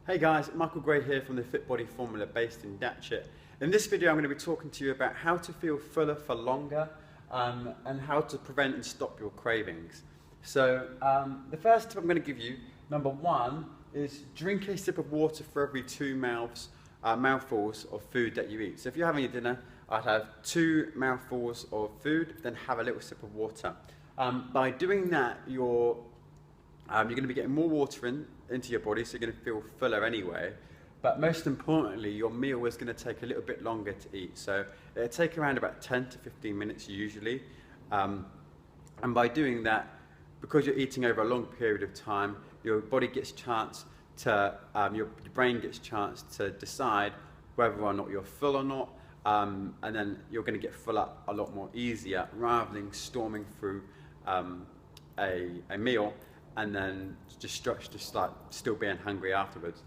Hey guys, Michael Gray here from the Fit Body Formula based in Datchet. In this video I'm going to be talking to you about how to feel fuller for longer and how to prevent and stop your cravings. So the first tip I'm going to give you, number one, is drink a sip of water for every two mouthfuls of food that you eat. So if you're having your dinner, I'd have 2 mouthfuls of food, then have a little sip of water. By doing that, you're going to be getting more water into your body, so you're going to feel fuller anyway. But most importantly, your meal is going to take a little bit longer to eat. So it'll take around about 10 to 15 minutes usually. And by doing that, because you're eating over a long period of time, your body gets a chance to, your brain gets a chance to decide whether or not you're full or not. And then you're going to get full up a lot more easier rather than storming through a meal and then just like still being hungry afterwards.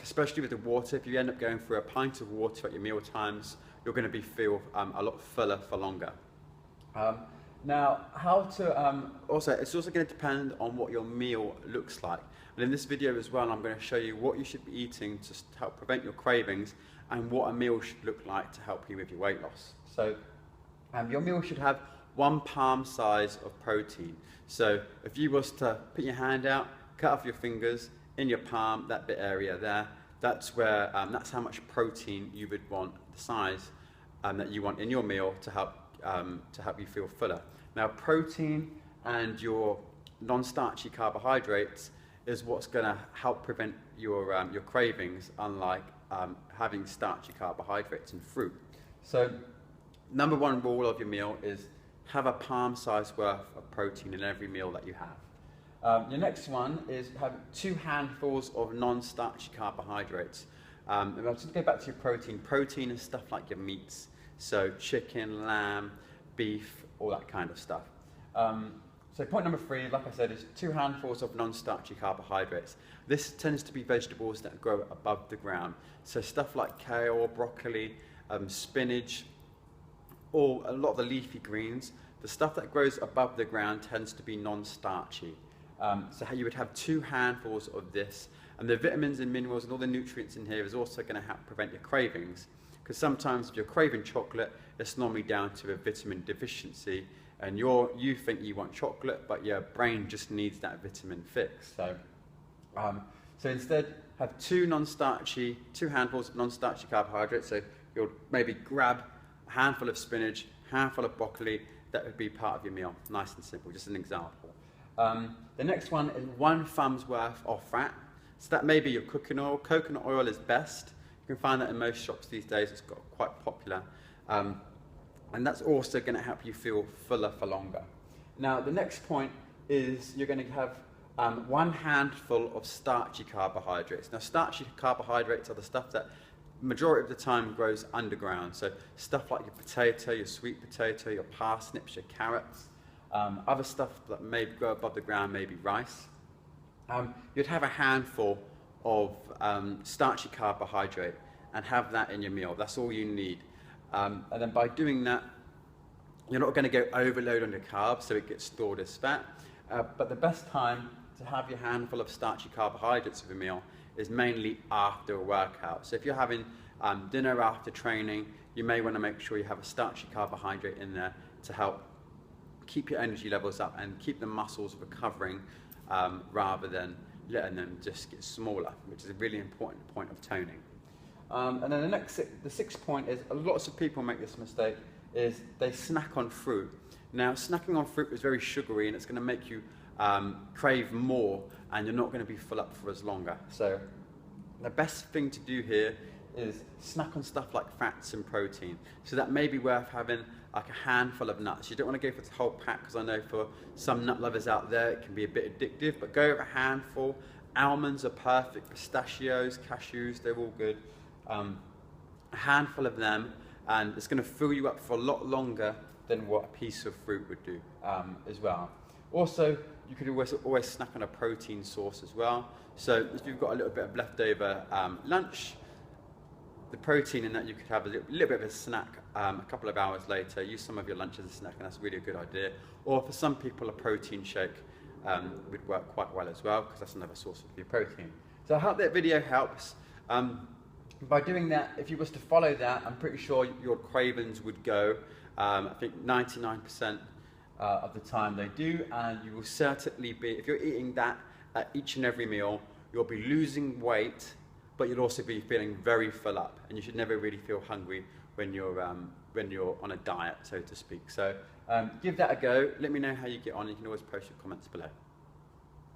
Especially with the water, if you end up going through a pint of water at your meal times, you're going to feel a lot fuller for longer. Now, how to, also, it's also going to depend on what your meal looks like. And in this video as well, I'm going to show you what you should be eating to help prevent your cravings and what a meal should look like to help you with your weight loss. So, your meal should have 1 palm size of protein. So if you was to put your hand out, cut off your fingers in your palm, that bit area there, that's where that's how much protein you would want, the size that you want in your meal to help you feel fuller. Now, protein and your non-starchy carbohydrates is what's going to help prevent your cravings, unlike having starchy carbohydrates and fruit. So, number one rule of your meal is have a palm size worth of protein in every meal that you have. Your next one is have 2 handfuls of non-starchy carbohydrates. I'm just going to go back to your protein. Protein is stuff like your meats, so chicken, lamb, beef, all that kind of stuff. So point number 3, like I said, is 2 handfuls of non-starchy carbohydrates. This tends to be vegetables that grow above the ground. So stuff like kale, broccoli, spinach, or a lot of the leafy greens. The stuff that grows above the ground tends to be non-starchy. So you would have 2 handfuls of this, and the vitamins and minerals and all the nutrients in here is also going to help prevent your cravings. Because sometimes if you're craving chocolate, it's normally down to a vitamin deficiency, and you think you want chocolate, but your brain just needs that vitamin fix. So, so instead, have 2 handfuls of non-starchy carbohydrates. So you'll maybe grab a handful of spinach, handful of broccoli. That would be part of your meal. Nice and simple, just an example. The next one is 1 thumb's worth of fat. So that may be your cooking oil. Coconut oil is best. You can find that in most shops these days. It's got quite popular. And that's also going to help you feel fuller for longer. Now, the next point is you're going to have 1 handful of starchy carbohydrates. Now, starchy carbohydrates are the stuff that majority of the time grows underground. So stuff like your potato, your sweet potato, your parsnips, your carrots, other stuff that may grow above the ground, maybe rice. You'd have a handful of starchy carbohydrate and have that in your meal. That's all you need. And then by doing that, you're not going to go overload on your carbs, so it gets stored as fat. But the best time to have your handful of starchy carbohydrates with a meal is mainly after a workout. So if you're having dinner after training, you may want to make sure you have a starchy carbohydrate in there to help keep your energy levels up and keep the muscles recovering rather than letting them just get smaller, which is a really important point of toning. And then the 6th point is, lots of people make this mistake, is they snack on fruit. Now, snacking on fruit is very sugary and it's going to make you crave more, and you're not going to be full up for as longer. So the best thing to do here is snack on stuff like fats and protein. So that may be worth having like a handful of nuts. You don't want to go for the whole pack, because I know for some nut lovers out there it can be a bit addictive, but go with a handful. Almonds are perfect, pistachios, cashews, they're all good. A handful of them, and it's going to fill you up for a lot longer than what a piece of fruit would do as well. Also, you could always snack on a protein source as well. So if you've got a little bit of leftover lunch, the protein in that you could have a little bit of a snack a couple of hours later. Use some of your lunch as a snack, and that's really a good idea. Or for some people, a protein shake would work quite well as well, because that's another source of your protein. So I hope that video helps. By doing that, if you was to follow that, I'm pretty sure your cravings would go. I think 99% of the time they do, and you will certainly be, if you're eating that at each and every meal, you'll be losing weight, but you'll also be feeling very full up, and you should never really feel hungry when you're on a diet, so to speak. So give that a go. Let me know how you get on. You can always post your comments below.